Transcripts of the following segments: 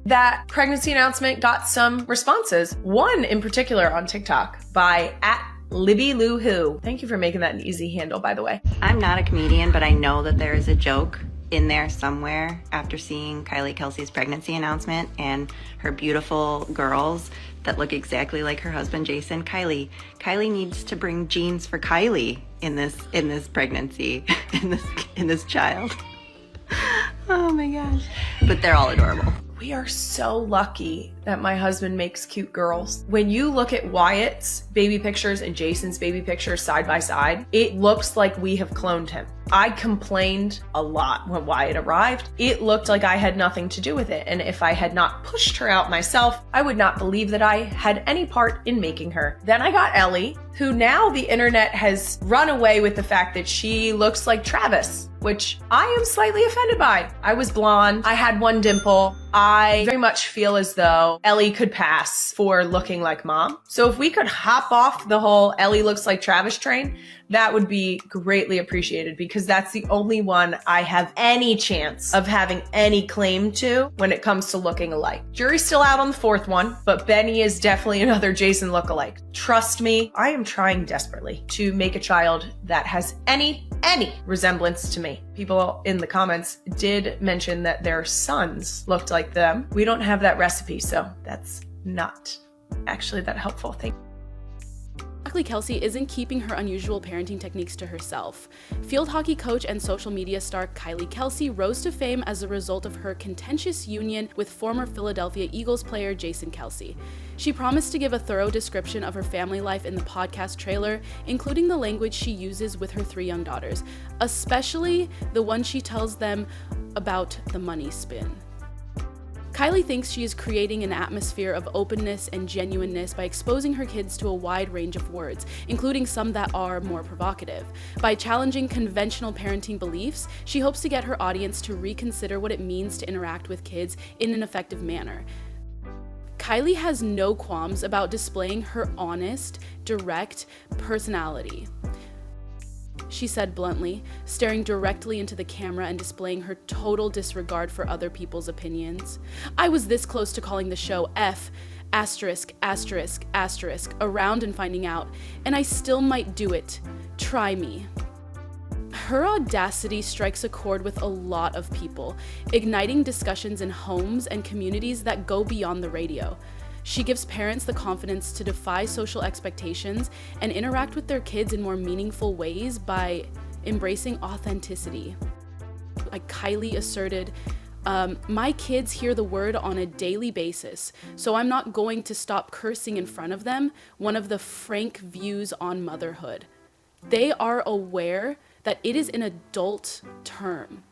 that pregnancy announcement got some responses. One in particular on TikTok by @LibbyLouWho. Thank you for making that an easy handle, by the way. I'm not a comedian, but I know that there is a joke in there somewhere after seeing Kylie Kelce's pregnancy announcement and her beautiful girls that look exactly like her husband Jason. Kylie needs to bring genes for Kylie in this pregnancy, in this child. Oh my gosh. But they're all adorable. We are so lucky that my husband makes cute girls. When you look at WYATT's baby pictures and Jason's baby pictures side by side, it looks like we have cloned him. I complained a lot when WYATT arrived. It looked like I had nothing to do with it. And if I had not pushed her out myself, I would not believe that I had any part in making her. Then I got Ellie, who now the internet has run away with the fact that she looks like Travis, which I am slightly offended by. I was blonde. I had one dimple. I very much feel as though Ellie could pass for looking like mom. So if we could hop off the whole Ellie looks like Travis train, that would be greatly appreciated, because that's the only one I have any chance of having any claim to when it comes to looking alike. Jury's still out on the fourth one, but Benny is definitely another Jason lookalike. Trust me, I am trying desperately to make a child that has any resemblance to me. People in the comments did mention that their sons looked like them. We don't have that recipe, so that's not actually that helpful. Thank you. Kylie Kelce isn't keeping her unusual parenting techniques to herself. Field hockey coach and social media star Kylie Kelce rose to fame as a result of her contentious union with former Philadelphia Eagles player Jason Kelce. She promised to give a thorough description of her family life in the podcast trailer, including the language she uses with her 3 young daughters, especially the one she tells them about the money spin. Kylie thinks she is creating an atmosphere of openness and genuineness by exposing her kids to a wide range of words, including some that are more provocative. By challenging conventional parenting beliefs, she hopes to get her audience to reconsider what it means to interact with kids in an effective manner. Kylie has no qualms about displaying her honest, direct personality. She said bluntly, staring directly into the camera and displaying her total disregard for other people's opinions. I was this close to calling the show F*** around and finding out, and I still might do it. Try me. Her audacity strikes a chord with a lot of people, igniting discussions in homes and communities that go beyond the radio. She gives parents the confidence to defy social expectations and interact with their kids in more meaningful ways by embracing authenticity. Like Kylie asserted, my kids hear the word on a daily basis, so I'm not going to stop cursing in front of them, one of the frank views on motherhood. They are aware that it is an adult term.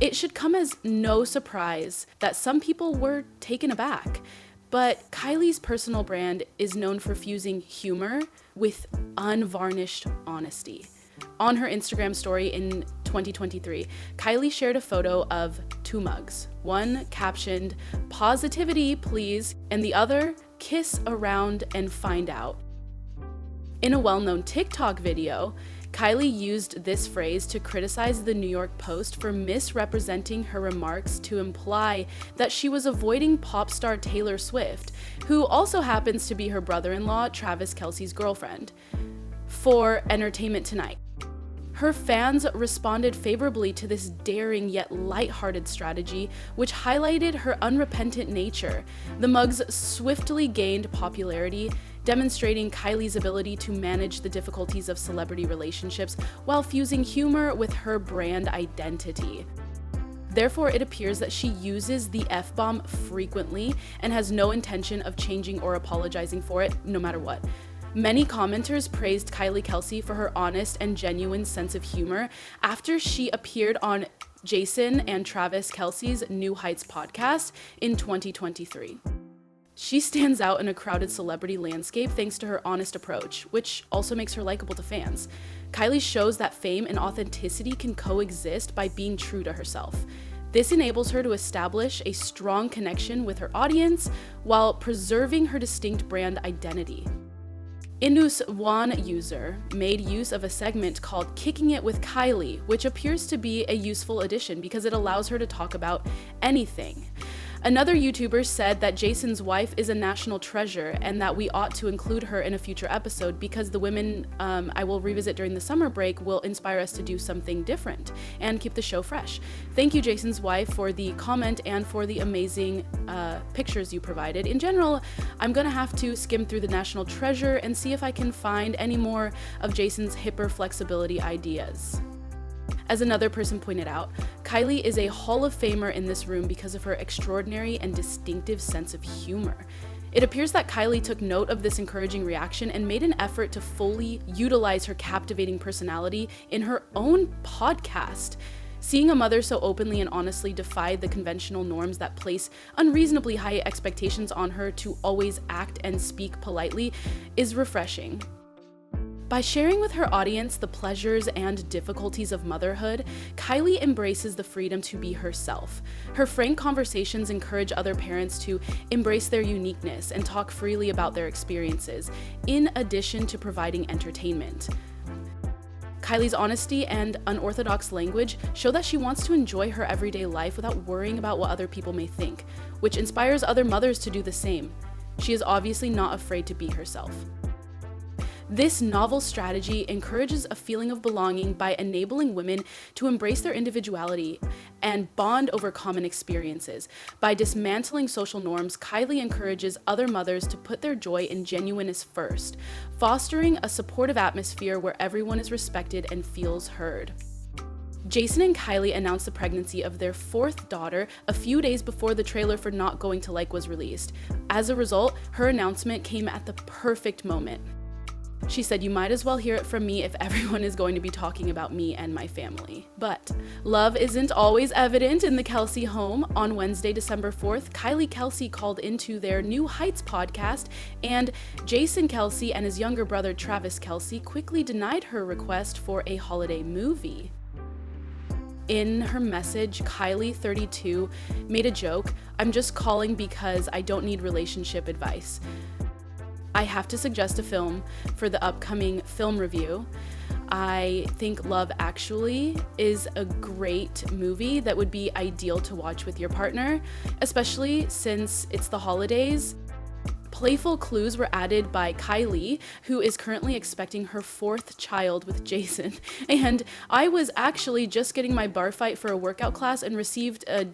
It should come as no surprise that some people were taken aback. But Kylie's personal brand is known for fusing humor with unvarnished honesty. On her Instagram story in 2023, Kylie shared a photo of 2 mugs. One captioned, "Positivity, please," and the other, "Kiss around and find out." In a well-known TikTok video, Kylie used this phrase to criticize the New York Post for misrepresenting her remarks to imply that she was avoiding pop star Taylor Swift, who also happens to be her brother-in-law, Travis Kelce's girlfriend, for Entertainment Tonight. Her fans responded favorably to this daring yet lighthearted strategy, which highlighted her unrepentant nature. The mugs swiftly gained popularity, demonstrating Kylie's ability to manage the difficulties of celebrity relationships while fusing humor with her brand identity. Therefore, it appears that she uses the F-bomb frequently and has no intention of changing or apologizing for it, no matter what. Many commenters praised Kylie Kelce for her honest and genuine sense of humor after she appeared on Jason and Travis Kelce's New Heights podcast in 2023. She stands out in a crowded celebrity landscape thanks to her honest approach, which also makes her likable to fans. Kylie shows that fame and authenticity can coexist by being true to herself. This enables her to establish a strong connection with her audience while preserving her distinct brand identity. Indus One user made use of a segment called Kicking It with Kylie, which appears to be a useful addition because it allows her to talk about anything. Another YouTuber said that Jason's wife is a national treasure and that we ought to include her in a future episode because the women I will revisit during the summer break will inspire us to do something different and keep the show fresh. Thank you, Jason's wife, for the comment and for the amazing pictures you provided. In general, I'm gonna have to skim through the national treasure and see if I can find any more of Jason's hipper flexibility ideas. As another person pointed out, Kylie is a Hall of Famer in this room because of her extraordinary and distinctive sense of humor. It appears that Kylie took note of this encouraging reaction and made an effort to fully utilize her captivating personality in her own podcast. Seeing a mother so openly and honestly defy the conventional norms that place unreasonably high expectations on her to always act and speak politely is refreshing. By sharing with her audience the pleasures and difficulties of motherhood, Kylie embraces the freedom to be herself. Her frank conversations encourage other parents to embrace their uniqueness and talk freely about their experiences, in addition to providing entertainment. Kylie's honesty and unorthodox language show that she wants to enjoy her everyday life without worrying about what other people may think, which inspires other mothers to do the same. She is obviously not afraid to be herself. This novel strategy encourages a feeling of belonging by enabling women to embrace their individuality and bond over common experiences. By dismantling social norms, Kylie encourages other mothers to put their joy in genuineness first, fostering a supportive atmosphere where everyone is respected and feels heard. Jason and Kylie announced the pregnancy of their fourth daughter a few days before the trailer for Not Going to Like was released. As a result, her announcement came at the perfect moment. She said, "You might as well hear it from me if everyone is going to be talking about me and my family." But love isn't always evident in the Kelce home. On Wednesday, December 4th, Kylie Kelce called into their New Heights podcast, and Jason Kelce and his younger brother Travis Kelce quickly denied her request for a holiday movie. In her message, Kylie, 32, made a joke, "I'm just calling because I don't need relationship advice. I have to suggest a film for the upcoming film review. I think Love Actually is a great movie that would be ideal to watch with your partner, especially since it's the holidays." Playful clues were added by Kylie, who is currently expecting her fourth child with Jason. And I was actually just getting my bar fight for a workout class and received a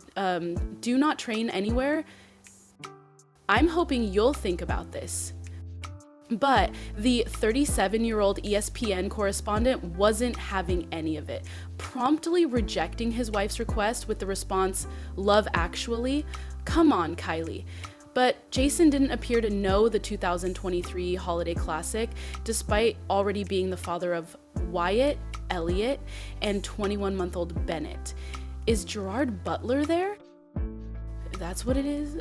do not train anywhere. I'm hoping you'll think about this. But the 37-year-old ESPN correspondent wasn't having any of it, promptly rejecting his wife's request with the response, "Love Actually? Come on, Kylie." But Jason didn't appear to know the 2023 holiday classic, despite already being the father of Wyatt, Elliot, and 21-month-old Bennett. Is Gerard Butler there? That's what it is?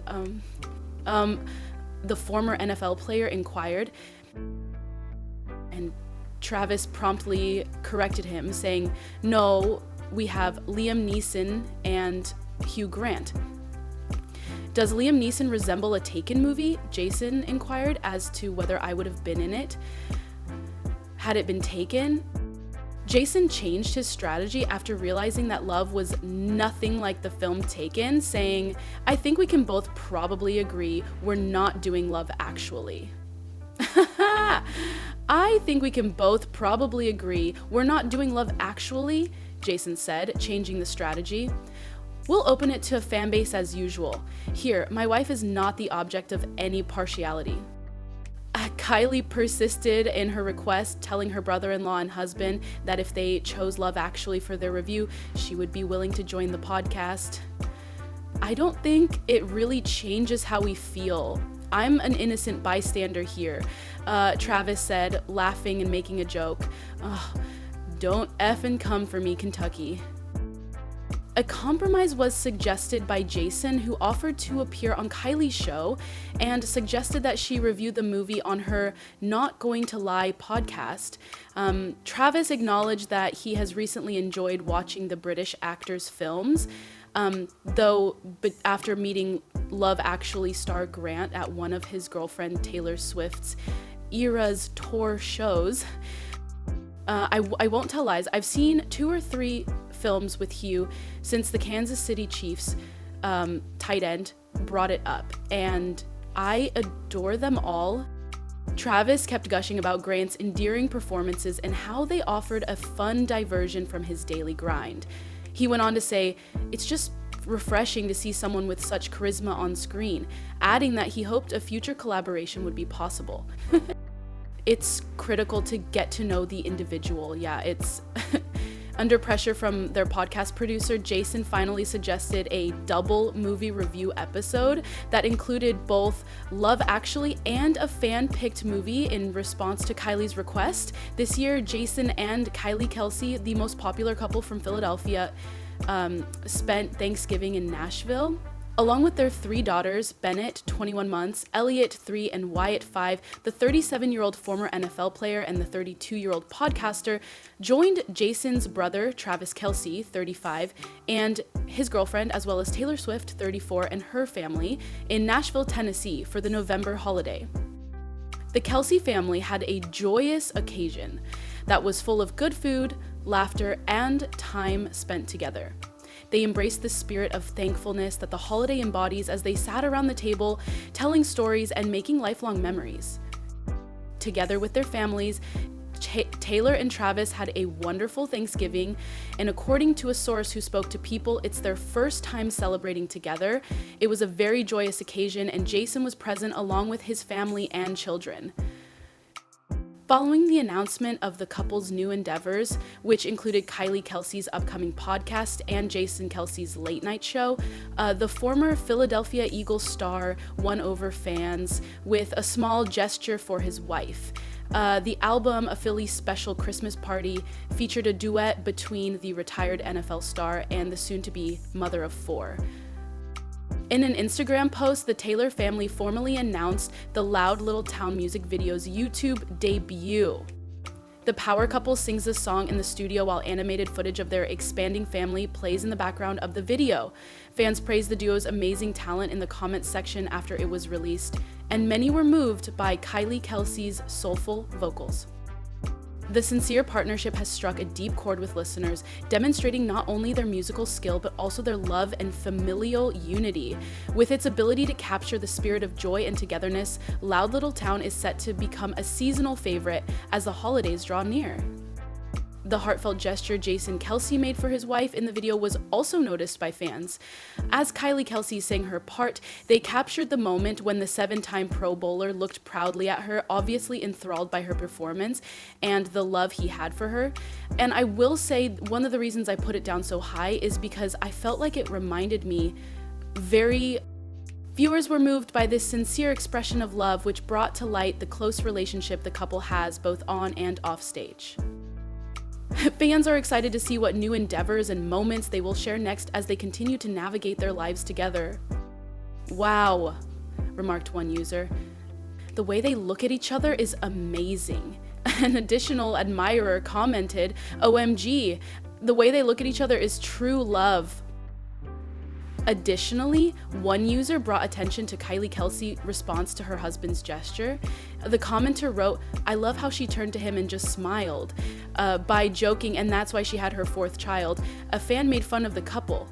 The former NFL player inquired, and Travis promptly corrected him, saying, "No, we have Liam Neeson and Hugh Grant." "Does Liam Neeson resemble a Taken movie?" Jason inquired as to whether I would have been in it had it been Taken. Jason changed his strategy after realizing that Love was nothing like the film Taken, saying, "I think we can both probably agree we're not doing Love Actually." "I think we can both probably agree we're not doing Love Actually," Jason said, changing the strategy. "We'll open it to a fan base as usual. Here, my wife is not the object of any partiality." Kylie persisted in her request, telling her brother-in-law and husband that if they chose Love Actually for their review, she would be willing to join the podcast. I don't think it really changes how we feel. I'm an innocent bystander here, Travis said, laughing and making a joke. Don't effing come for me, Kentucky. A compromise was suggested by Jason, who offered to appear on Kylie's show and suggested that she review the movie on her Not Going to Lie podcast. Travis acknowledged that he has recently enjoyed watching the British actor's films, though after meeting Love Actually star Grant at one of his girlfriend Taylor Swift's Eras tour shows. I won't tell lies, I've seen 2 or 3 films with Hugh since the Kansas City Chiefs tight end, brought it up, and I adore them all. Travis kept gushing about Grant's endearing performances and how they offered a fun diversion from his daily grind. He went on to say, "It's just refreshing to see someone with such charisma on screen," adding that he hoped a future collaboration would be possible. It's critical to get to know the individual. Yeah, it's under pressure from their podcast producer, Jason finally suggested a double movie review episode that included both Love Actually and a fan-picked movie in response to Kylie's request. This year, Jason and Kylie Kelce, the most popular couple from Philadelphia, spent Thanksgiving in Nashville. Along with their 3 daughters, Bennett, 21 months, Elliot, 3, and Wyatt, 5, the 37-year-old former NFL player and the 32-year-old podcaster joined Jason's brother, Travis Kelce, 35, and his girlfriend, as well as Taylor Swift, 34, and her family in Nashville, Tennessee for the November holiday. The Kelce family had a joyous occasion that was full of good food, laughter, and time spent together. They embraced the spirit of thankfulness that the holiday embodies as they sat around the table, telling stories and making lifelong memories. Together with their families, Taylor and Travis had a wonderful Thanksgiving, and according to a source who spoke to People, it's their first time celebrating together. It was a very joyous occasion, and Jason was present along with his family and children. Following the announcement of the couple's new endeavors, which included Kylie Kelce's upcoming podcast and Jason Kelce's late night show, the former Philadelphia Eagles star won over fans with a small gesture for his wife. The album, A Philly Special Christmas Party, featured a duet between the retired NFL star and the soon-to-be mother of 4. In an Instagram post, the Taylor family formally announced the Loud Little Town music video's YouTube debut. The power couple sings the song in the studio while animated footage of their expanding family plays in the background of the video. Fans praised the duo's amazing talent in the comments section after it was released, and many were moved by Kylie Kelce's soulful vocals. The sincere partnership has struck a deep chord with listeners, demonstrating not only their musical skill, but also their love and familial unity. With its ability to capture the spirit of joy and togetherness, Loud Little Town is set to become a seasonal favorite as the holidays draw near. The heartfelt gesture Jason Kelce made for his wife in the video was also noticed by fans. As Kylie Kelce sang her part, they captured the moment when the 7-time Pro Bowler looked proudly at her, obviously enthralled by her performance and the love he had for her. And I will say, one of the reasons I put it down so high is because I felt like it reminded me Viewers were moved by this sincere expression of love, which brought to light the close relationship the couple has both on and off stage. Fans are excited to see what new endeavors and moments they will share next as they continue to navigate their lives together. "Wow," remarked one user. "The way they look at each other is amazing." An additional admirer commented, "OMG, the way they look at each other is true love." Additionally, one user brought attention to Kylie Kelce's response to her husband's gesture. The commenter wrote, "I love how she turned to him and just smiled." By joking, and that's why she had her 4th child, a fan made fun of the couple.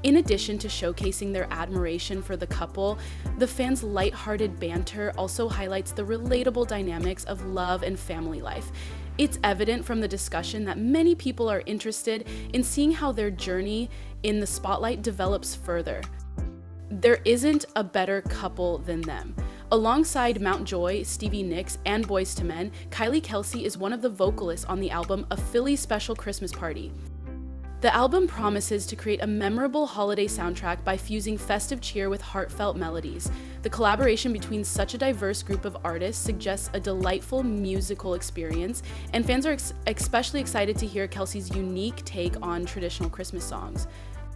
In addition to showcasing their admiration for the couple, the fans' lighthearted banter also highlights the relatable dynamics of love and family life. It's evident from the discussion that many people are interested in seeing how their journey in the spotlight develops further. There isn't a better couple than them. Alongside Mount Joy, Stevie Nicks, and Boyz II Men, Kylie Kelce is one of the vocalists on the album A Philly Special Christmas Party. The album promises to create a memorable holiday soundtrack by fusing festive cheer with heartfelt melodies. The collaboration between such a diverse group of artists suggests a delightful musical experience, and fans are especially excited to hear Kelce's unique take on traditional Christmas songs.